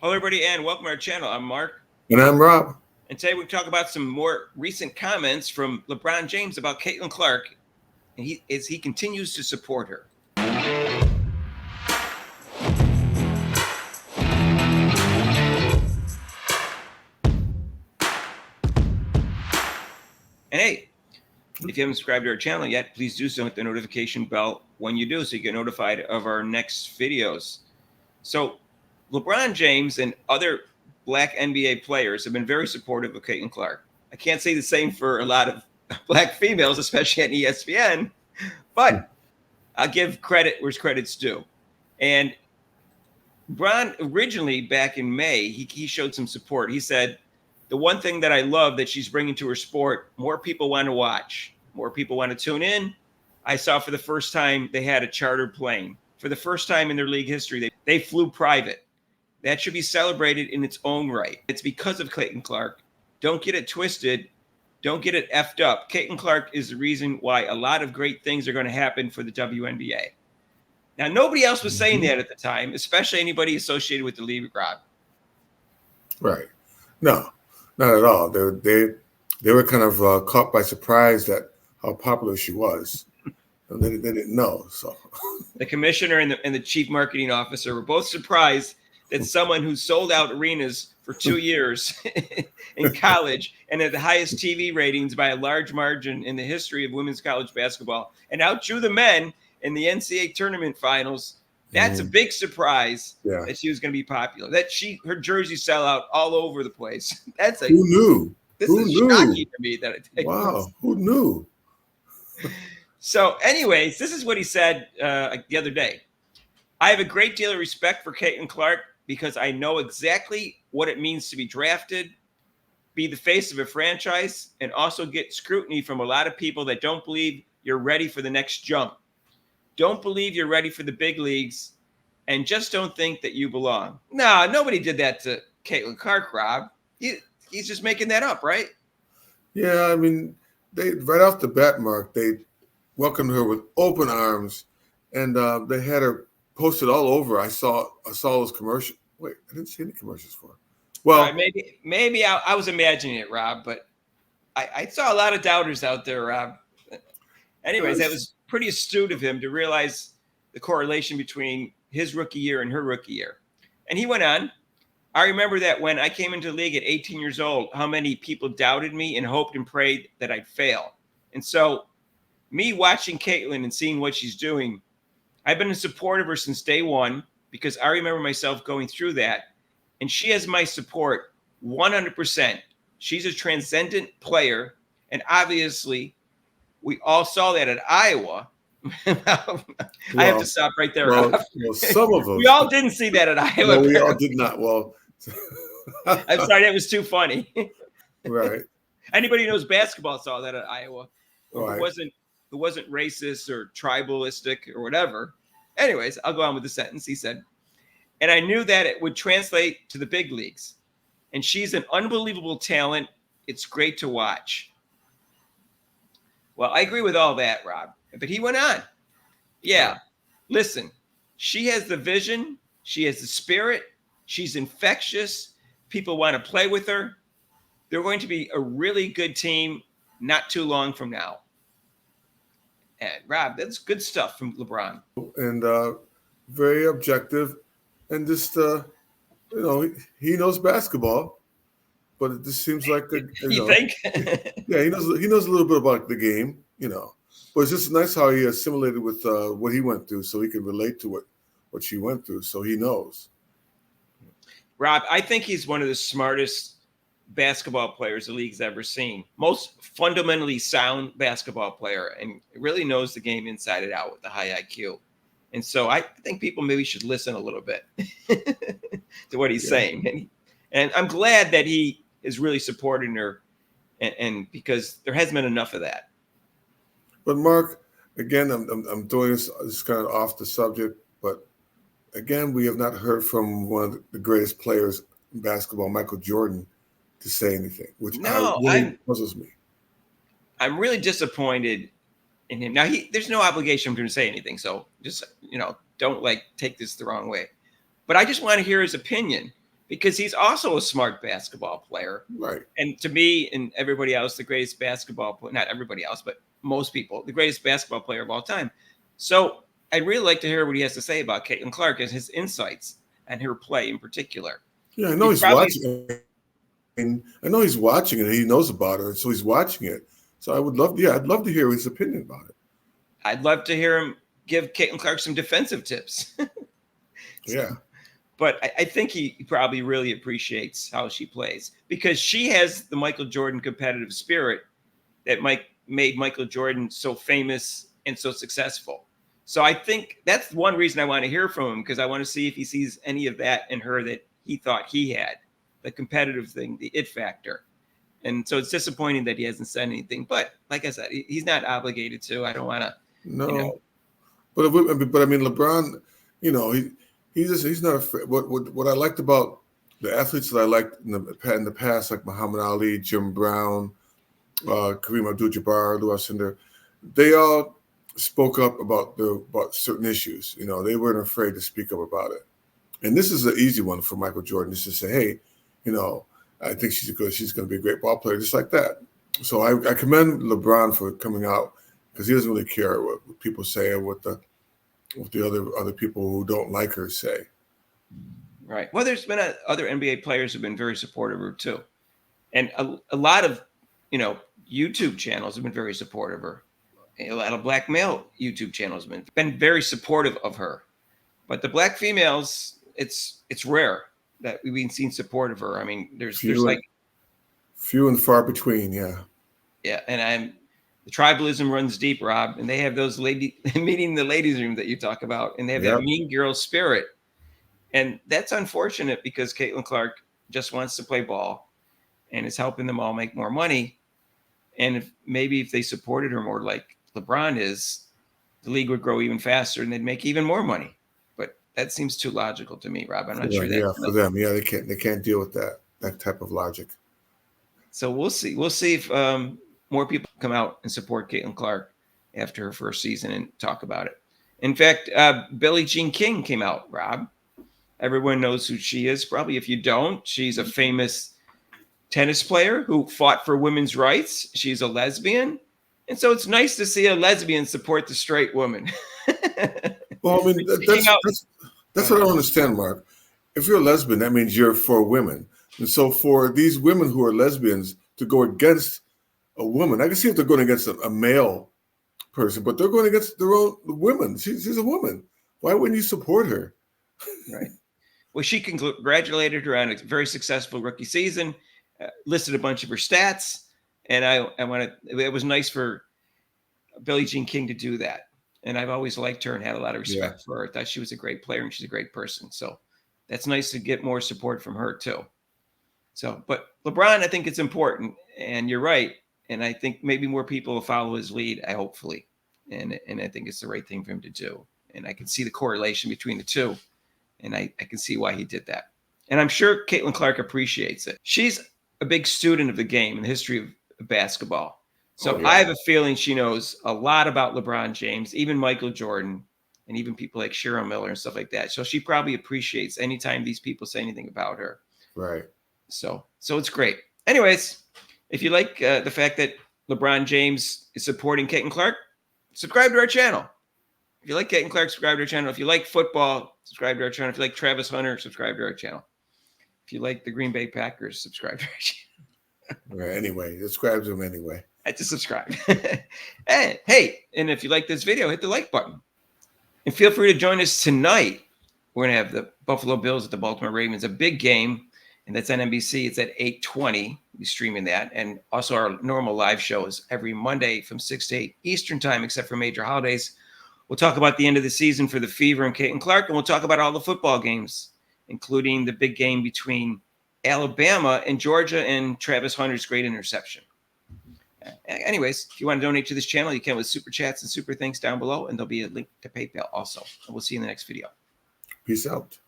Hello, everybody, and welcome to our channel. I'm Mark, And I'm Rob. and today we talk about some more recent comments from LeBron James about Caitlin Clark, and he continues to support her. And hey, if you haven't subscribed to our channel yet, please do so. Hit the notification bell when you do, so you get notified of our next videos. So, LeBron James and other Black NBA players have been very supportive of Caitlin Clark. I can't say the same for a lot of Black females, especially at ESPN, but I'll give credit where credit's due. And Bron originally back in May, he showed some support. He said, the one thing that I love that she's bringing to her sport, more people want to watch, more people want to tune in. I saw for the first time they had a chartered plane. For the first time in their league history, they flew private. That should be celebrated in its own right. It's because of Caitlin Clark. Don't get it twisted. Don't get it effed up. Caitlin Clark is the reason why a lot of great things are going to happen for the WNBA. Now, nobody else was saying that at the time, especially anybody associated with the league, Rob. Right. No, not at all. They were kind of caught by surprise at how popular she was. They didn't know. So the commissioner and the chief marketing officer were both surprised that someone who sold out arenas for 2 years in college and had the highest TV ratings by a large margin in the history of women's college basketball and outdrew the men in the NCAA tournament finals. That's a big surprise that she was going to be popular. That her jerseys sell out all over the place. That's who knew? This is shocking to me that it takes. Wow, who knew? So, anyways, this is what he said the other day. I have a great deal of respect for Caitlin Clark because I know exactly what it means to be drafted, be the face of a franchise, and also get scrutiny from a lot of people that don't believe you're ready for the next jump. Don't believe you're ready for the big leagues, and just don't think that you belong. No, nobody did that to Caitlin Clark, Rob. He's just making that up, right? Yeah, I mean, they right off the bat, Mark, they welcomed her with open arms, and they had her posted all over. I saw those commercials. Wait, I didn't see any commercials for her. Well, right, maybe I was imagining it, Rob, but I saw a lot of doubters out there, Rob. Anyways, that was pretty astute of him to realize the correlation between his rookie year and her rookie year. And he went on, I remember that when I came into the league at 18 years old, how many people doubted me and hoped and prayed that I'd fail. And so me watching Caitlin and seeing what she's doing, I've been in support of her since day one because I remember myself going through that. And she has my support 100%. She's a transcendent player. And obviously, we all saw that at Iowa. I have to stop right there. Well, some of them. We all didn't see that at Iowa. No, we all did not. Well, I'm sorry, that was too funny. Right. Anybody who knows basketball saw that at Iowa. Right. It wasn't racist or tribalistic or whatever. Anyways, I'll go on with the sentence. He said, and I knew that it would translate to the big leagues. And she's an unbelievable talent. It's great to watch. Well, I agree with all that, Rob. But he went on. Yeah, listen, she has the vision. She has the spirit. She's infectious. People want to play with her. They're going to be a really good team not too long from now. And Rob, that's good stuff from LeBron. And very objective. And just, he knows basketball. But it just seems like you think? Yeah, he knows a little bit about the game, But it's just nice how he assimilated with what he went through, so he can relate to what she went through, so he knows. Rob, I think he's one of the smartest basketball players the league's ever seen. Most fundamentally sound basketball player, and really knows the game inside and out with a high IQ. And so I think people maybe should listen a little bit to what he's saying. And I'm glad that he is really supporting her, and because there hasn't been enough of that. But Mark, again, I'm doing this kind of off the subject, but again, we have not heard from one of the greatest players in basketball, Michael Jordan, to say anything, which really puzzles me. I'm really disappointed in him. Now, there's no obligation for him to say anything, so just don't take this the wrong way. But I just want to hear his opinion. because he's also a smart basketball player. Right. And to me and everybody else, the greatest basketball player, not everybody else, but most people, the greatest basketball player of all time. So I'd really like to hear what he has to say about Caitlin Clark and his insights and her play in particular. Yeah, I know he's watching. I know he's watching it. And he knows about her, so he's watching it. So I'd love to hear his opinion about it. I'd love to hear him give Caitlin Clark some defensive tips. Yeah. But I think he probably really appreciates how she plays because she has the Michael Jordan competitive spirit that made Michael Jordan so famous and so successful. So I think that's one reason I want to hear from him, because I want to see if he sees any of that in her that he thought he had, the competitive thing, the it factor. And so it's disappointing that he hasn't said anything. But like I said, he's not obligated to. I don't want to. No. You know. But I mean, LeBron, he's not afraid. What I liked about the athletes that I liked in the past, like Muhammad Ali, Jim Brown, Kareem Abdul-Jabbar, Lou Alcindor, they all spoke up about certain issues. They weren't afraid to speak up about it. And this is an easy one for Michael Jordan, just to say, hey, I think she's going to be a great ball player, just like that. So I commend LeBron for coming out, because he doesn't really care what people say or what the other people who don't like her say. Right. Well, there's been other NBA players who've been very supportive of her too, and a lot of YouTube channels have been very supportive of her. A lot of black male YouTube channels have been very supportive of her, but the black females, it's rare that we've been seen support of her. I mean, there's like few and far between. Yeah. And the tribalism runs deep, Rob, and they have those meeting the ladies' room that you talk about, and they have that mean girl spirit. And that's unfortunate, because Caitlin Clark just wants to play ball and is helping them all make more money. And if they supported her more like LeBron is, the league would grow even faster and they'd make even more money. But that seems too logical to me, Rob. I'm not sure that. Yeah, for them. Yeah, they can't deal with that type of logic. So we'll see. We'll see if more people come out and support Caitlin Clark after her first season and talk about it. In fact, Billie Jean King came out, Rob. Everyone knows who she is. Probably if you don't, she's a famous tennis player who fought for women's rights. She's a lesbian. And so it's nice to see a lesbian support the straight woman. Well, I mean, that's what I don't understand, Mark. If you're a lesbian, that means you're for women. And so for these women who are lesbians to go against a woman, I can see if they're going against a male person, but they're going against their own women. She's a woman. Why wouldn't you support her? Right. Well, she congratulated her on a very successful rookie season, listed a bunch of her stats, and it was nice for Billie Jean King to do that. And I've always liked her and had a lot of respect for her. I thought she was a great player and she's a great person. So that's nice to get more support from her too. So, but LeBron, I think it's important, and you're right. And I think maybe more people will follow his lead, hopefully. And I think it's the right thing for him to do. And I can see the correlation between the two. And I can see why he did that. And I'm sure Caitlin Clark appreciates it. She's a big student of the game and the history of basketball. So I have a feeling she knows a lot about LeBron James, even Michael Jordan, and even people like Cheryl Miller and stuff like that. So she probably appreciates anytime these people say anything about her. Right. So it's great. Anyways, if you like the fact that LeBron James is supporting Caitlin Clark, subscribe to our channel. If you like Caitlin Clark, subscribe to our channel. If you like football, subscribe to our channel. If you like Travis Hunter, subscribe to our channel. If you like the Green Bay Packers, subscribe to our channel. Right. Anyway, subscribe to them anyway. I just subscribe. Hey, and if you like this video, hit the like button. And feel free to join us tonight. We're going to have the Buffalo Bills at the Baltimore Ravens, a big game, and that's on NBC. It's at 8:20. We're streaming that. And also our normal live shows every Monday from 6 to 8 Eastern time, except for major holidays. We'll talk about the end of the season for the Fever and Caitlin Clark, and we'll talk about all the football games, including the big game between Alabama and Georgia and Travis Hunter's great interception. Anyways, if you want to donate to this channel, you can with super chats and super thanks down below, and there'll be a link to PayPal also. And we'll see you in the next video. Peace out.